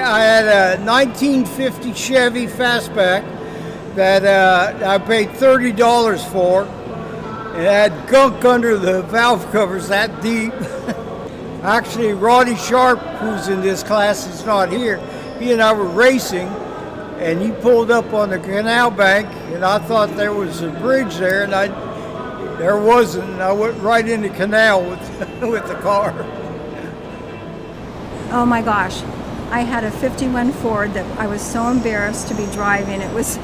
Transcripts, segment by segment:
I had a 1950 Chevy Fastback that I paid $30 for. It had gunk under the valve covers that deep. Actually, Roddy Sharp, who's in this class, is not here. He and I were racing, and he pulled up on the canal bank, and I thought there was a bridge there, and there wasn't, and I went right in the canal with the car. Oh my gosh, I had a 51 Ford that I was so embarrassed to be driving. It was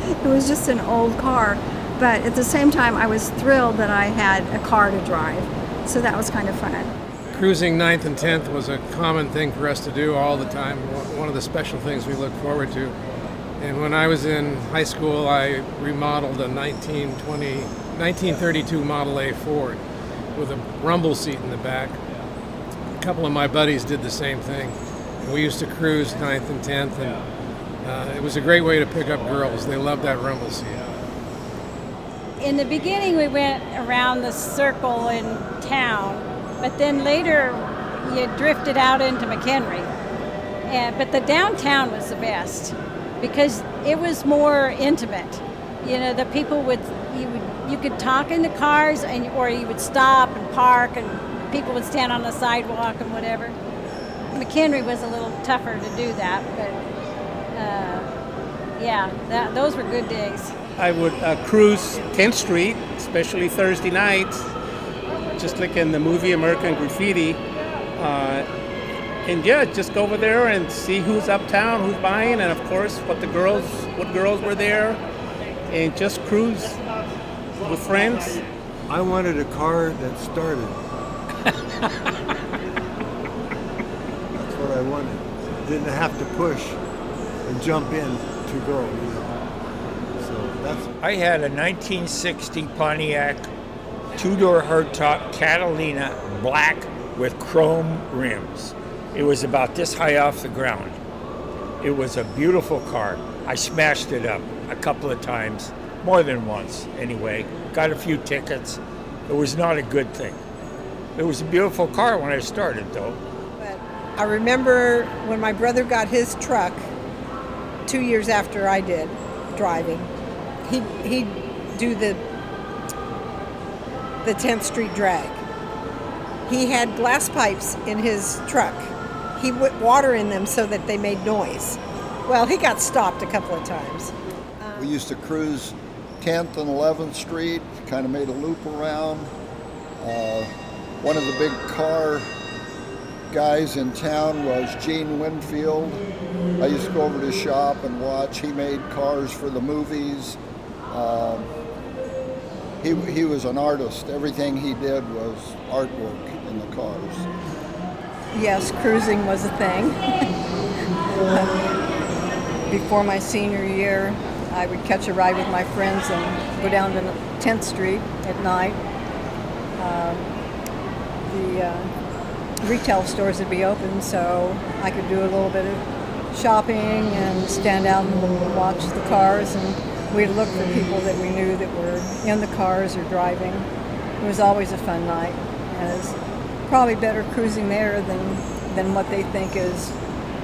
just an old car, but at the same time I was thrilled that I had a car to drive. So that was kind of fun. Cruising 9th and 10th was a common thing for us to do all the time, one of the special things we look forward to. And when I was in high school, I remodeled a 1932 Model A Ford with a rumble seat in the back. A couple of my buddies did the same thing. And we used to cruise 9th and 10th, and it was a great way to pick up girls. They loved that rumble seat. In the beginning, we went around the circle in town, but then later you drifted out into McHenry. But the downtown was the best because it was more intimate. You know, the people you could talk in the cars, or you would stop and park, and people would stand on the sidewalk and whatever. McHenry was a little tougher to do that, but those were good days. I would cruise 10th Street, especially Thursday nights, just like in the movie American Graffiti. And just go over there and see who's uptown, who's buying, and of course what girls were there, and just cruise with friends. I wanted a car that started. That's what I wanted. Didn't have to push and jump in to go, you know. So that's. I had a 1960 Pontiac two-door hardtop Catalina black with chrome rims. It was about this high off the ground. It was a beautiful car. I smashed it up a couple of times, more than once anyway. Got a few tickets. It was not a good thing. It was a beautiful car when I started, though. But I remember when my brother got his truck 2 years after I did driving, he'd do the 10th Street drag. He had glass pipes in his truck. He put water in them so that they made noise. Well, he got stopped a couple of times. We used to cruise 10th and 11th Street, kind of made a loop around. One of the big car guys in town was Gene Winfield. I used to go over to his shop and watch. He made cars for the movies. He was an artist. Everything he did was artwork in the cars. Yes, cruising was a thing. Before my senior year, I would catch a ride with my friends and go down to 10th Street at night. The retail stores would be open, so I could do a little bit of shopping and stand out and watch the cars, and we'd look for people that we knew that were in the cars or driving. It was always a fun night, and it's probably better cruising there than what they think is,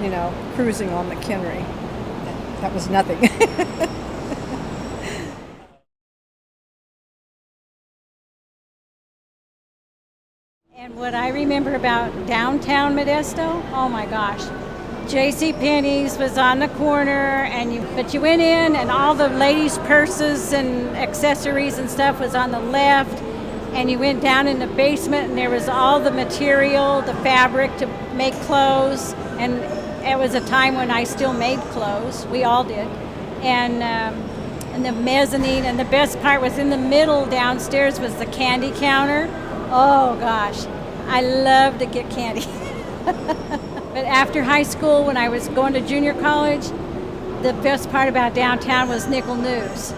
you know, cruising on McHenry. That was nothing. And what I remember about downtown Modesto, oh my gosh, J.C. Penney's was on the corner, but you went in and all the ladies' purses and accessories and stuff was on the left, and you went down in the basement and there was all the material, the fabric to make clothes, and it was a time when I still made clothes. We all did. And the mezzanine, and the best part was in the middle downstairs was the candy counter. Oh gosh, I love to get candy. But after high school, when I was going to junior college, the best part about downtown was Nickel News.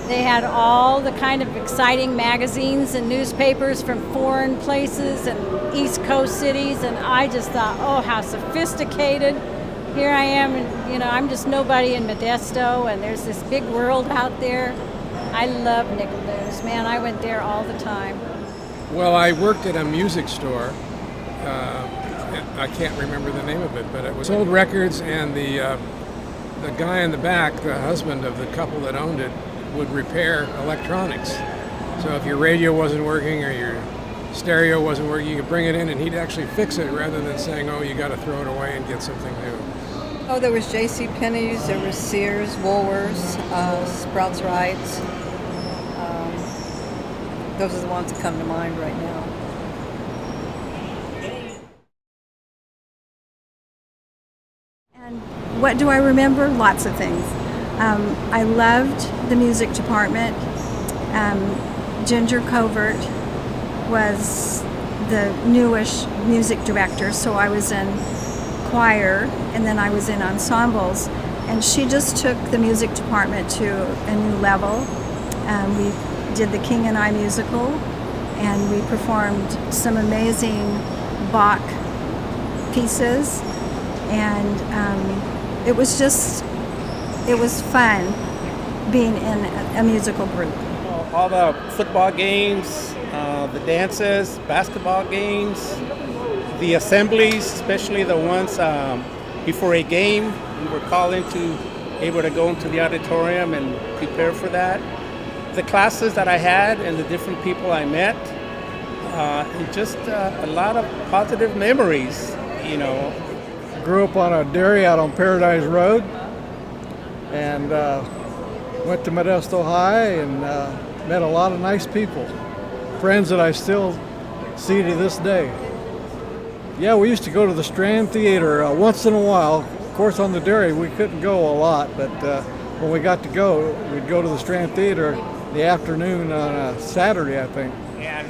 They had all the kind of exciting magazines and newspapers from foreign places and East Coast cities, and I just thought, oh, how sophisticated. Here I am, and you know, I'm just nobody in Modesto, and there's this big world out there. I love Nickel News, man. I went there all the time. Well, I worked at a music store I can't remember the name of it, but it was sold records, and the guy in the back, the husband of the couple that owned it, would repair electronics. So if your radio wasn't working or your stereo wasn't working, you could bring it in and he'd actually fix it rather than saying, oh, you got to throw it away and get something new. Oh, there was J.C. Penney's, there was Sears, Woolworths, Sprouts Rights. Those are the ones that come to mind right now. And what do I remember? Lots of things. I loved the music department. Ginger Covert was the newish music director, so I was in choir and then I was in ensembles, and she just took the music department to a new level. We did the King and I musical, and we performed some amazing Bach pieces, and it was fun being in a musical group. All the football games, the dances, basketball games, the assemblies, especially the ones before a game, we were able to go into the auditorium and prepare for that. The classes that I had and the different people I met, and just a lot of positive memories, you know. Grew up on a dairy out on Paradise Road, and went to Modesto High and met a lot of nice people, friends that I still see to this day. Yeah, we used to go to the Strand Theater once in a while. Of course, on the dairy we couldn't go a lot, but when we got to go, we'd go to the Strand Theater the afternoon on a Saturday, I think. And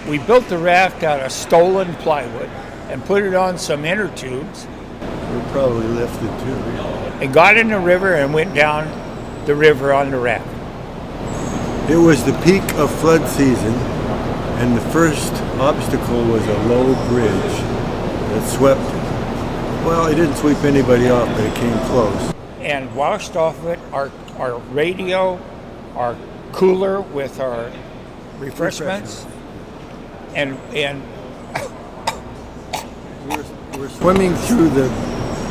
we built the raft out of stolen plywood and put it on some inner tubes. We probably lifted too. And got in the river and went down the river on the raft. It was the peak of flood season, and the first obstacle was a low bridge that swept, well, it didn't sweep anybody off, but it came close. And washed off of it our radio, our cooler with our refreshments, and we're swimming through the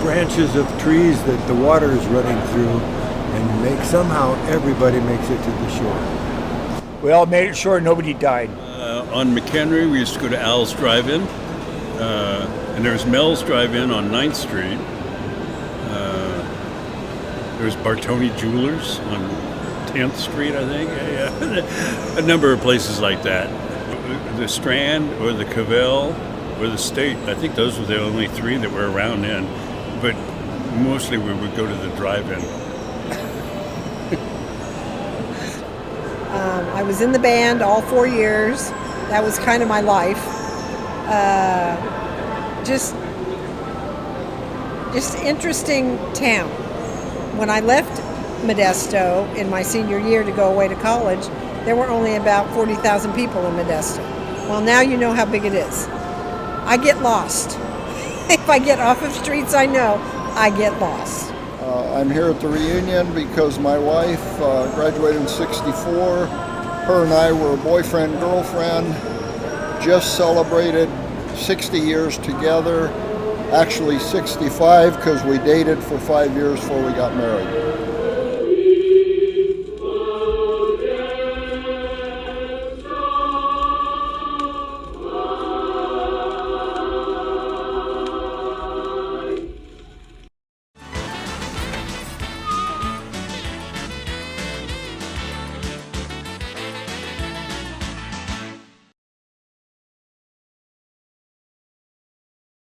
branches of trees that the water is running through, and somehow everybody makes it to the shore. we all made it sure nobody died. On McHenry, we used to go to Al's Drive-In, and there was Mel's Drive-In on 9th Street. There was Bartoni Jewelers on 10th Street, I think. Yeah. A number of places like that. The Strand or the Cavell or the State, I think those were the only three that were around then. But mostly we would go to the drive-in. I was in the band all 4 years. That was kind of my life. Just interesting town. When I left Modesto in my senior year to go away to college, there were only about 40,000 people in Modesto. Well, now you know how big it is. I get lost. If I get off of streets I know, I get lost. I'm here at the reunion because my wife graduated in '64. Her and I were boyfriend, girlfriend, just celebrated 60 years together. Actually 65 because we dated for 5 years before we got married.